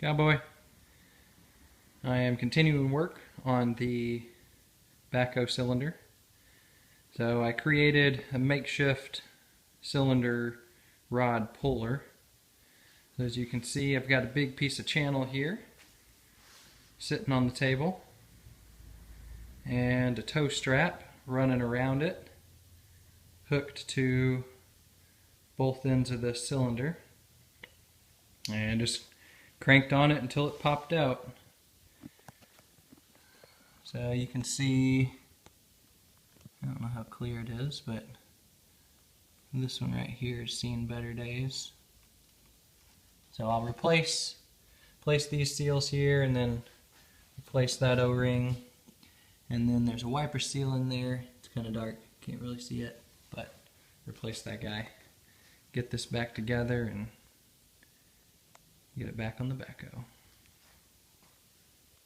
Cowboy. I am continuing work on the backhoe cylinder. So I created a makeshift cylinder rod puller. So as you can see, I've got a big piece of channel here sitting on the table and a tow strap running around it, hooked to both ends of the cylinder, and just cranked on it until it popped out. So you can see, I don't know how clear it is, but this one right here has seen better days. So I'll replace these seals here, and then replace that O-ring, and then there's a wiper seal in there. It's kind of dark, can't really see it, but replace that guy. Get this back together and get it back on the backhoe.